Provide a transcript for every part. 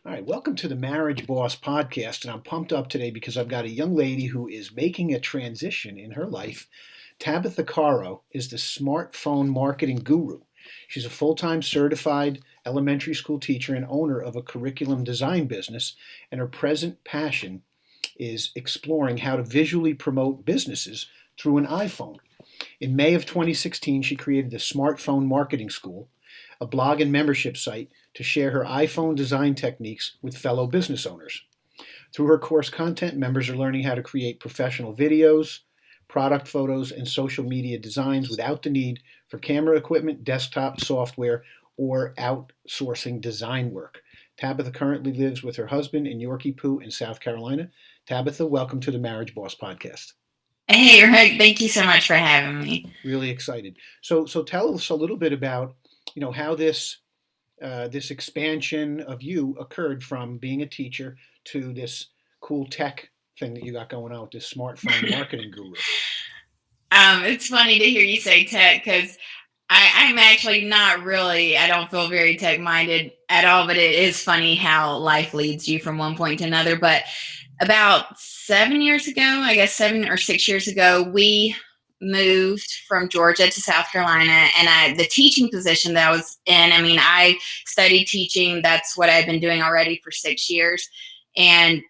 All right, welcome to the Marriage Boss podcast. And I'm pumped up today because I've got a young lady who is making a transition in her life. Tabitha Carro is the smartphone marketing guru. She's a full time certified elementary school teacher and owner of a curriculum design business. And her present passion is exploring how to visually promote businesses through an iPhone. In May of 2016, she created the Smartphone Marketing School, a blog and membership site to share her iPhone design techniques with fellow business owners. Through her course content, members are learning how to create professional videos, product photos, and social media designs without the need for camera equipment, desktop software, or outsourcing design work. Tabitha currently lives with her husband in Yorkie-Poo in South Carolina. Tabitha, welcome to the Marriage Boss podcast. Hey, Rick, thank you so much for having me. Really excited. So tell us a little bit about, how this expansion of you occurred from being a teacher to this cool tech thing that you got going on with this smartphone marketing guru. It's funny to hear you say tech because I'm actually not really, I don't feel very tech minded at all, but it is funny how life leads you from one point to another. But about 7 years ago, I guess 7 or 6 years ago, we moved from Georgia to South Carolina, and the teaching position that I was in, I mean, I studied teaching. That's what I've been doing already for 6 years. And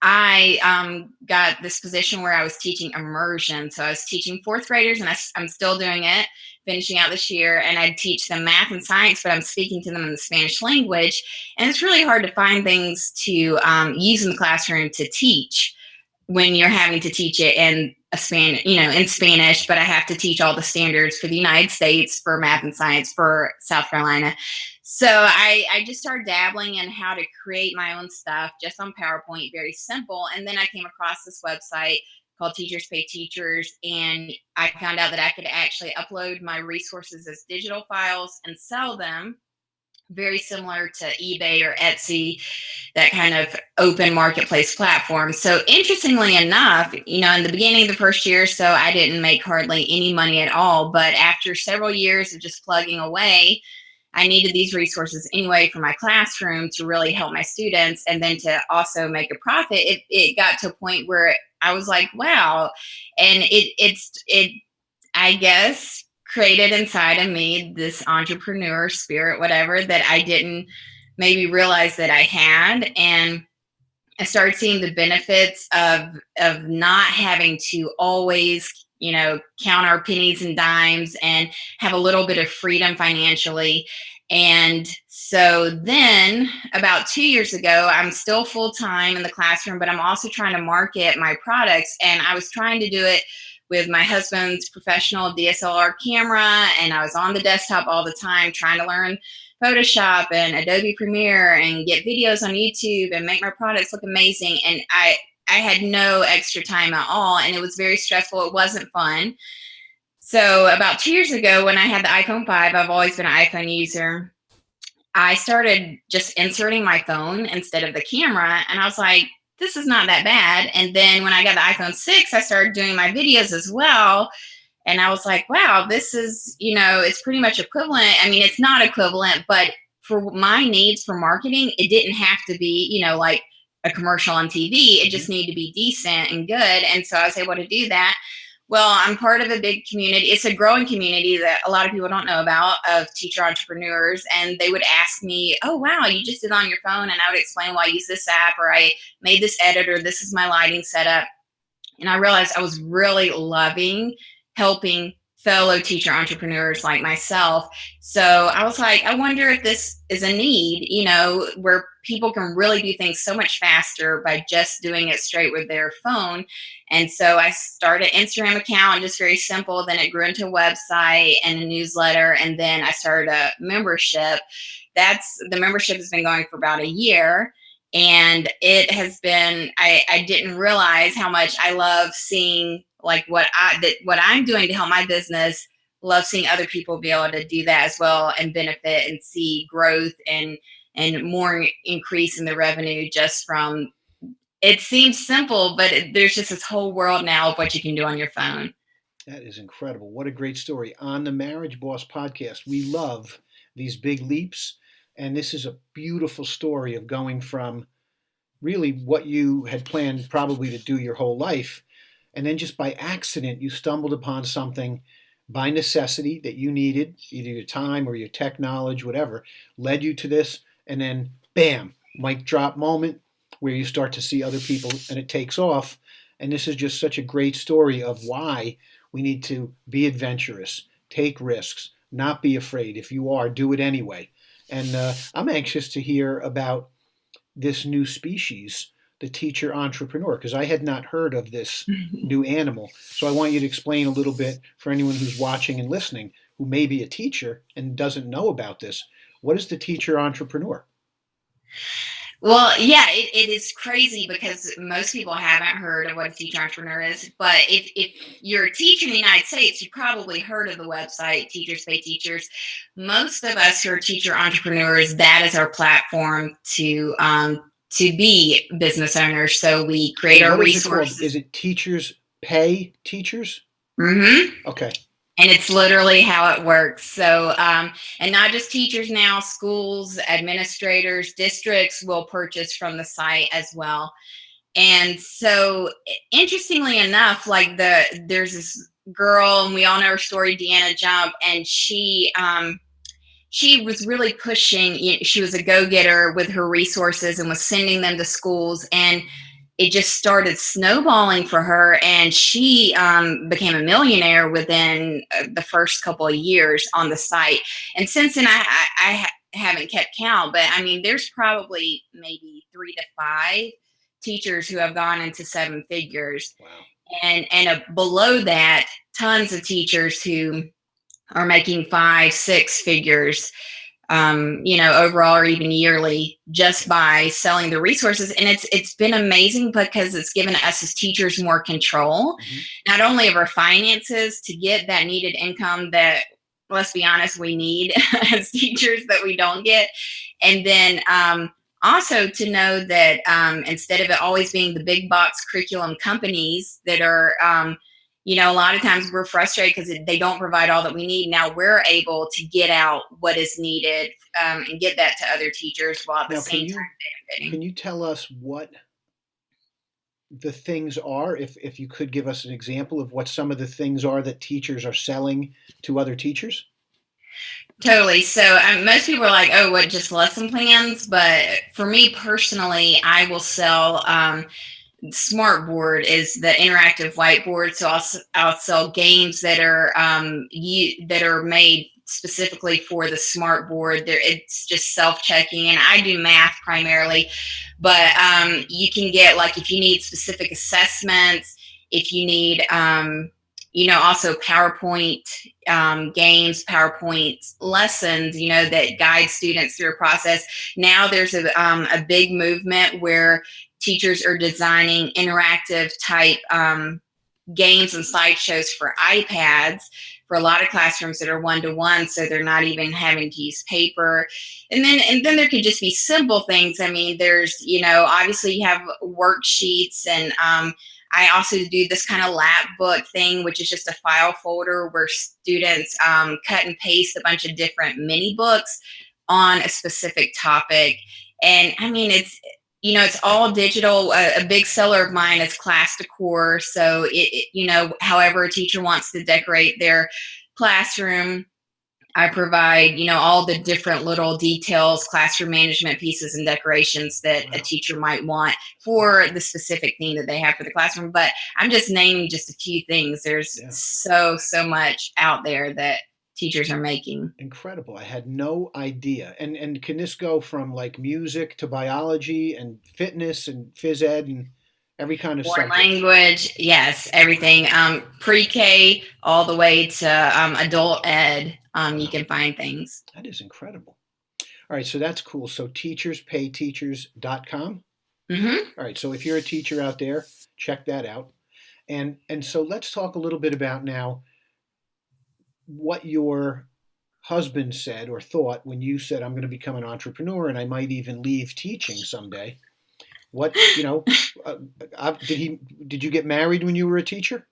I got this position where I was teaching immersion. So I was teaching fourth graders, and I'm still doing it, finishing out this year. And I teach them math and science, but I'm speaking to them in the Spanish language. And it's really hard to find things to use in the classroom to teach when you're having to teach it in in Spanish, but I have to teach all the standards for the United States for math and science for South Carolina. So I just started dabbling in how to create my own stuff just on PowerPoint, very simple. And then I came across this website called Teachers Pay Teachers, and I found out that I could actually upload my resources as digital files and sell them, very similar to eBay or Etsy, that kind of open marketplace platform. So interestingly enough, in the beginning of the first year or so, I didn't make hardly any money at all. But after several years of just plugging away, I needed these resources anyway for my classroom to really help my students and then to also make a profit. It got to a point where I was like, wow. And it I guess created inside of me this entrepreneur spirit, whatever, that I didn't maybe realize that I had. And I started seeing the benefits of not having to always, count our pennies and dimes and have a little bit of freedom financially. And so then about 2 years ago, I'm still full time in the classroom, but I'm also trying to market my products. And I was trying to do it with my husband's professional DSLR camera, and I was on the desktop all the time trying to learn Photoshop and Adobe Premiere and get videos on YouTube and make my products look amazing. And I had no extra time at all, and it was very stressful. It wasn't fun. So about 2 years ago, when I had the iPhone 5, I've always been an iPhone user, I started just inserting my phone instead of the camera, and I was like, this is not that bad. And then when I got the iPhone 6, I started doing my videos as well. And I was like, wow, this is, it's pretty much equivalent. I mean, it's not equivalent, but for my needs for marketing, it didn't have to be, like a commercial on TV. It just needed to be decent and good. And so I was able to do that. Well, I'm part of a big community. It's a growing community that a lot of people don't know about, of teacher entrepreneurs. And they would ask me, oh, wow, you just did it on your phone. And I would explain, well, I use this app, or I made this editor. This is my lighting setup. And I realized I was really loving helping fellow teacher entrepreneurs like myself. So I was like, I wonder if this is a need, where people can really do things so much faster by just doing it straight with their phone. And so I started an Instagram account, just very simple. Then it grew into a website and a newsletter. And then I started a membership. The membership has been going for about a year. And it has been, I didn't realize how much I love seeing like what I'm doing to help my business, love seeing other people be able to do that as well and benefit and see growth and more increase in the revenue just from, it seems simple, but there's just this whole world now of what you can do on your phone. That is incredible. What a great story. On the Marriage Boss podcast, we love these big leaps And this is a beautiful story of going from really what you had planned probably to do your whole life. And then just by accident, you stumbled upon something by necessity that you needed, either your time or your tech knowledge, whatever, led you to this. And then, bam, mic drop moment where you start to see other people and it takes off. And this is just such a great story of why we need to be adventurous, take risks, not be afraid. If you are, do it anyway. And I'm anxious to hear about this new species, the teacher entrepreneur, because I had not heard of this new animal. So I want you to explain a little bit for anyone who's watching and listening who may be a teacher and doesn't know about this. What is the teacher entrepreneur? Well, yeah, it is crazy because most people haven't heard of what a teacher entrepreneur is. But if you're a teacher in the United States, you probably heard of the website Teachers Pay Teachers. Most of us who are teacher entrepreneurs, that is our platform to be business owners. So we create our resources. Is it Teachers Pay Teachers? Mm-hmm. Okay. And it's literally how it works. So, and not just teachers now, schools, administrators, districts will purchase from the site as well. And so, interestingly enough, like there's this girl, and we all know her story, Deanna Jump, and she was really pushing. She was a go-getter with her resources and was sending them to schools, and it just started snowballing for her, and she became a millionaire within the first couple of years on the site. And since then, I haven't kept count, but I mean, there's probably maybe 3 to 5 teachers who have gone into 7 figures. Wow. And below that, tons of teachers who are making 5, 6 figures. Overall or even yearly, just by selling the resources. And it's been amazing because it's given us as teachers more control, not only of our finances to get that needed income that, let's be honest, we need as teachers that we don't get. And then also to know that instead of it always being the big box curriculum companies that are a lot of times we're frustrated because they don't provide all that we need. Now we're able to get out what is needed and get that to other teachers while at the same time benefiting. Can you tell us what the things are, if you could give us an example of what some of the things are that teachers are selling to other teachers? Totally. So most people are like, oh, what, just lesson plans? But for me personally, I will sell Smartboard is the interactive whiteboard. So I'll sell games that are made specifically for the Smartboard. It's just self-checking, and I do math primarily, but you can get, like, if you need specific assessments, if you need also PowerPoint games, PowerPoint lessons, that guide students through a process. Now there's a big movement where teachers are designing interactive type games and slideshows for iPads for a lot of classrooms that are one-to-one, so they're not even having to use paper. And then there could just be simple things. I mean, there's, obviously you have worksheets, and I also do this kind of lap book thing, which is just a file folder where students cut and paste a bunch of different mini books on a specific topic. And I mean, it's all digital. A big seller of mine is class decor. So however a teacher wants to decorate their classroom, I provide, all the different little details, classroom management pieces and decorations that a teacher might want for the specific theme that they have for the classroom. But I'm just naming just a few things. There's so much out there that teachers are making. Incredible. I had no idea. And can this go from like music to biology and fitness and phys ed and every kind of subject? Language, yes, everything. Pre-K all the way to adult ed. You can find things. That is incredible. All right, so that's cool. So teacherspayteachers.com. Mm-hmm. All right, so if you're a teacher out there, check that out. And so let's talk a little bit about now what your husband said or thought when you said, I'm going to become an entrepreneur and I might even leave teaching someday. What, did you get married when you were a teacher?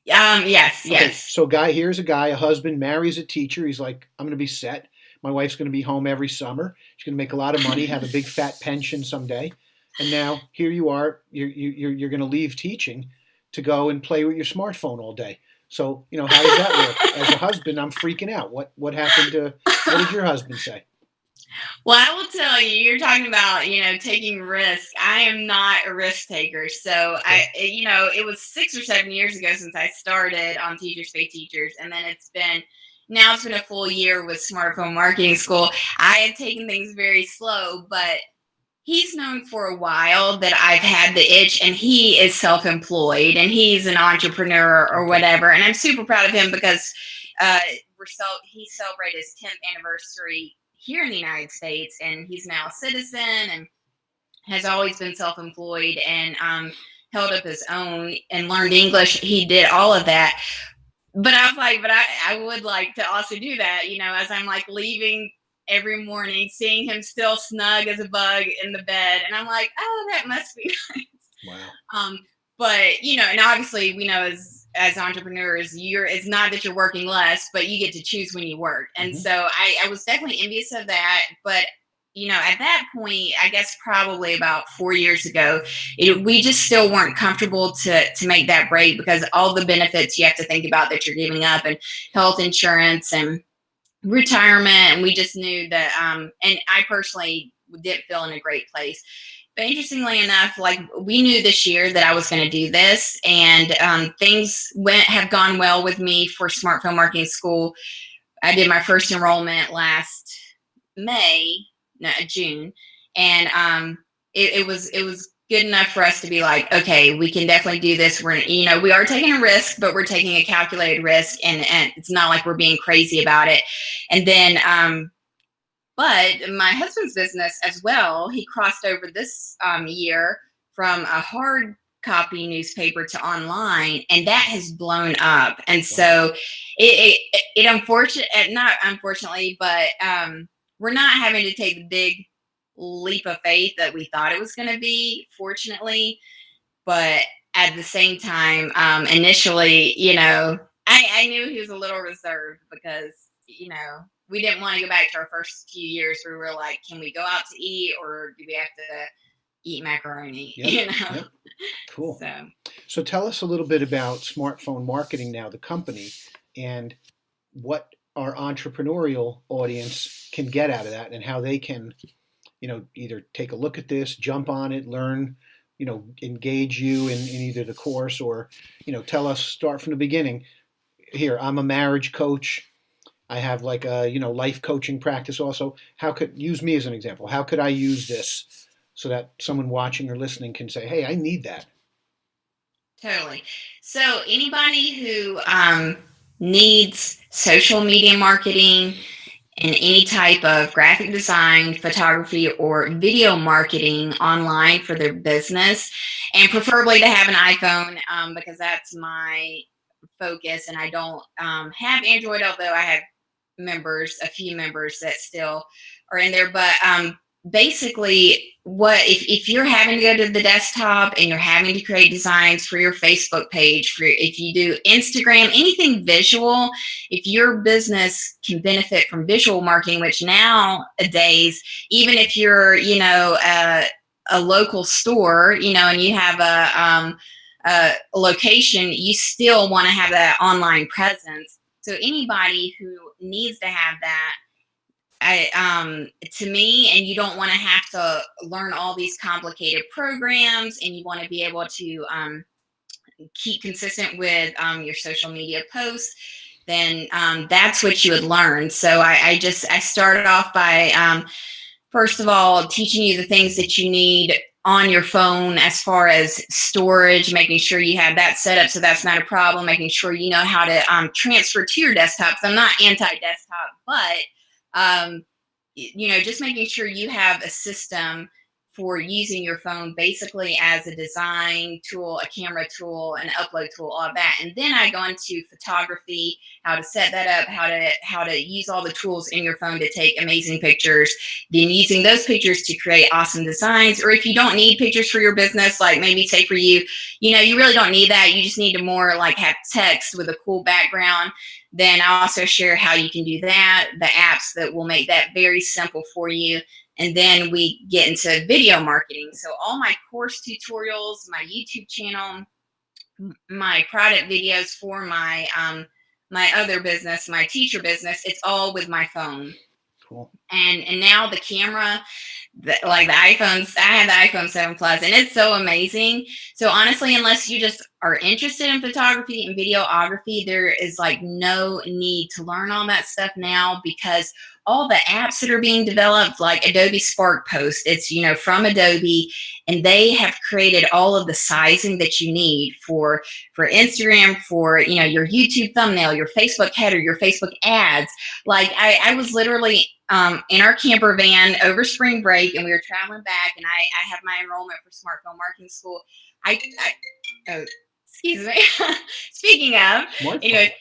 Yes, okay, yes. So here's a guy, a husband, marries a teacher. He's like, I'm going to be set. My wife's going to be home every summer. She's going to make a lot of money, have a big fat pension someday. And now here you are, you're going to leave teaching to go and play with your smartphone all day. So, how does that work? As a husband, I'm freaking out. What happened to, what did your husband say? Well, I will tell you, you're talking about, taking risk. I am not a risk taker. So it was 6 or 7 years ago since I started on Teachers Pay Teachers. And then now it's been a full year with Smartphone Marketing School. I had taken things very slow, but he's known for a while that I've had the itch, and he is self-employed and he's an entrepreneur or whatever. And I'm super proud of him because he celebrated his 10th anniversary here in the United States, and he's now a citizen and has always been self-employed and held up his own and learned English. He did all of that. But I was like, I would like to also do that, as I'm like leaving every morning, seeing him still snug as a bug in the bed. And I'm like, oh, that must be nice. Wow. But, and obviously we know as entrepreneurs, it's not that you're working less, but you get to choose when you work. And so I was definitely envious of that. But, at that point, I guess probably about 4 years ago, we just still weren't comfortable to make that break because all the benefits you have to think about that you're giving up, and health insurance and retirement. And we just knew that, and I personally didn't feel in a great place. But interestingly enough, like we knew this year that I was going to do this, and things have gone well with me for Smartphone Marketing School. I did my first enrollment last June, and it was good enough for us to be like, okay, we can definitely do this. We are taking a risk, but we're taking a calculated risk, and it's not like we're being crazy about it. And then, but my husband's business as well, he crossed over this year from a hard copy newspaper to online, and that has blown up. And so not unfortunately, but we're not having to take the big leap of faith that we thought it was going to be, fortunately. But at the same time, initially, I knew he was a little reserved because, we didn't want to go back to our first few years where we were like, can we go out to eat, or do we have to eat macaroni? Yep. Cool. So tell us a little bit about Smartphone Marketing now, the company, and what our entrepreneurial audience can get out of that, and how they can, either take a look at this, jump on it, learn, engage you in either the course, or, start from the beginning. Here, I'm a marriage coach. I have like a, life coaching practice also. Use me as an example. How could I use this so that someone watching or listening can say, hey, I need that? Totally. So anybody who needs social media marketing and any type of graphic design, photography, or video marketing online for their business, and preferably to have an iPhone, because that's my focus. And I don't have Android, although I have a few members that still are in there. But basically, if you're having to go to the desktop and you're having to create designs for your Facebook page, if you do Instagram, anything visual, if your business can benefit from visual marketing, which nowadays, even if you're a local store, and you have a location, you still want to have that online presence. So anybody who needs to have that, to me, and you don't want to have to learn all these complicated programs, and you want to be able to keep consistent with your social media posts, then that's what you would learn. So I started off by first of all teaching you the things that you need on your phone as far as storage, making sure you have that set up so that's not a problem, making sure you know how to transfer to your desktop. So I'm not anti-desktop, but just making sure you have a system for using your phone basically as a design tool, a camera tool, an upload tool, all of that. And then I go into photography, how to set that up, how to use all the tools in your phone to take amazing pictures, then using those pictures to create awesome designs. Or if you don't need pictures for your business, like maybe say for you, you really don't need that. You just need to more like have text with a cool background. Then I also share how you can do that, the apps that will make that very simple for you. And then we get into video marketing. So all my course tutorials, my YouTube channel, my product videos for my other business, my teacher business, it's all with my phone. Cool. And now the camera, like the iPhones, I have the iPhone 7 Plus, and it's so amazing. So honestly, unless you just are interested in photography and videography, there is like no need to learn all that stuff now, because all the apps that are being developed, like Adobe Spark Post, it's from Adobe, and they have created all of the sizing that you need for Instagram, for your YouTube thumbnail, your Facebook header, your Facebook ads. Like I was literally in our camper van over spring break, and we were traveling back, and I have my enrollment for smartphone marketing school. Oh, excuse me. Speaking of, anyway,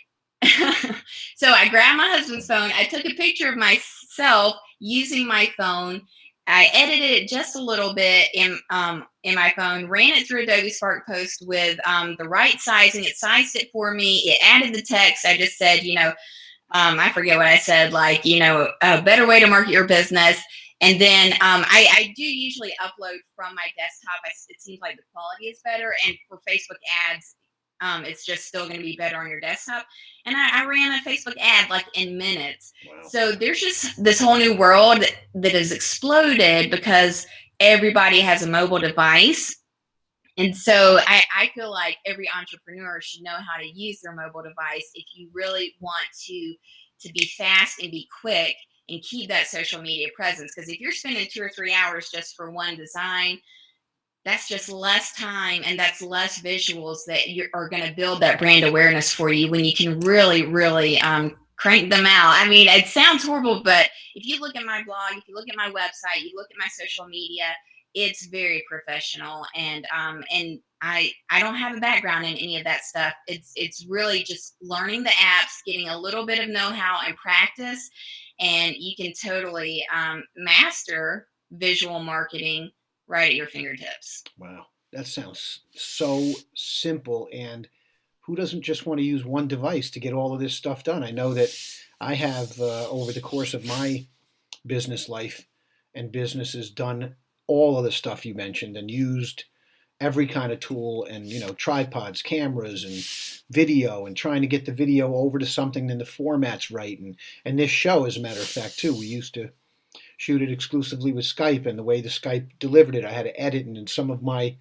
so I grabbed my husband's phone. I took a picture of myself using my phone. I edited it just a little bit in my phone, ran it through Adobe Spark Post with the right sizing. It sized it for me. It added the text. I just said, I forget what I said, like, a better way to market your business. And then I do usually upload from my desktop. It seems like the quality is better. And for Facebook ads, it's just still going to be better on your desktop. And I ran a Facebook ad like in minutes. Wow. So there's just this whole new world that has exploded because everybody has a mobile device. And so I feel like every entrepreneur should know how to use their mobile device if you really want to be fast and be quick and keep that social media presence. Because if you're spending 2 or 3 hours just for one design, that's just less time and that's less visuals that are going to build that brand awareness for you, when you can really, really crank them out. I mean, it sounds horrible, but if you look at my blog, if you look at my website, you look at my social media, it's very professional. And I don't have a background in any of that stuff. It's really just learning the apps, getting a little bit of know-how and practice, and you can totally master visual marketing right at your fingertips. Wow, that sounds so simple. And who doesn't just want to use one device to get all of this stuff done? I know that I have, over the course of my business life and businesses, done all of the stuff you mentioned and used every kind of tool, and tripods, cameras, and video, and trying to get the video over to something in the format's right. And this show, as a matter of fact, too, we used to shoot it exclusively with Skype, and the way the Skype delivered it, I had to edit, and some of my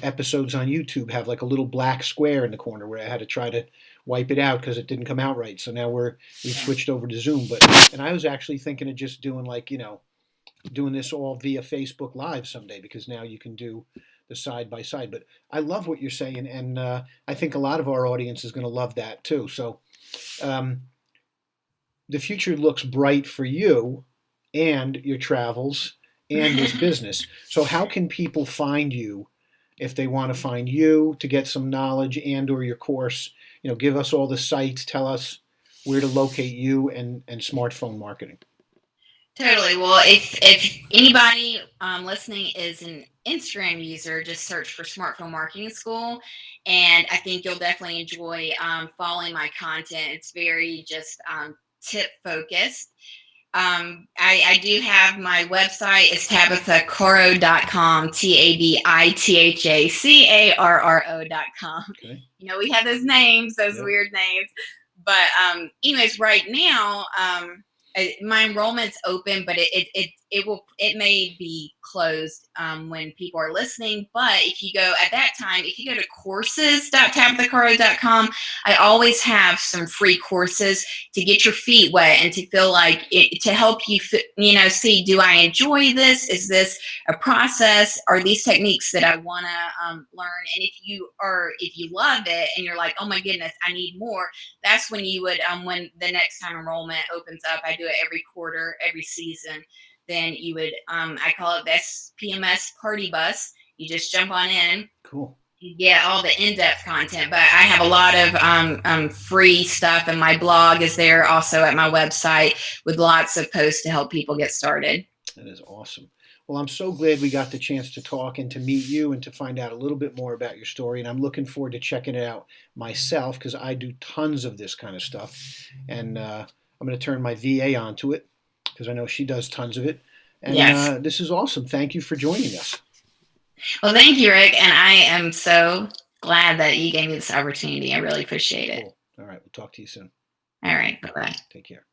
episodes on YouTube have like a little black square in the corner where I had to try to wipe it out because it didn't come out right. So now we've switched over to Zoom. And I was actually thinking of just doing doing this all via Facebook Live someday, because now you can do the side by side. But I love what you're saying, and I think a lot of our audience is going to love that too. So the future looks bright for you and your travels and this business. So how can people find you if they want to find you to get some knowledge and or your course? Give us all the sites, tell us where to locate you and smartphone marketing. Totally. Well, if anybody listening is an Instagram user, just search for Smartphone Marketing School, and I think you'll definitely enjoy following my content. It's very just tip focused. I do have my website. It's tabithacarro.com, TABITHACARRO.com. Okay. We have those names, those weird names. But anyways, right now, my enrollment's open, but it may be closed when people are listening. But if you go to courses.tabithacarro.com, I always have some free courses to get your feet wet and to feel like to help you, see, do I enjoy this? Is this a process? Are these techniques that I want to learn? And if you love it and you're like, oh my goodness, I need more, that's when you would, when the next time enrollment opens up, I do it every quarter, every season. then you would, I call it this PMS party bus. You just jump on in. Cool. You get all the in-depth content, but I have a lot of free stuff, and my blog is there also at my website with lots of posts to help people get started. That is awesome. Well, I'm so glad we got the chance to talk and to meet you and to find out a little bit more about your story. And I'm looking forward to checking it out myself because I do tons of this kind of stuff. And I'm going to turn my VA onto it because I know she does tons of it. And Yes. This is awesome. Thank you for joining us. Well, thank you, Rick. And I am so glad that you gave me this opportunity. I really appreciate it. Cool. All right. We'll talk to you soon. All right. Bye-bye. Take care.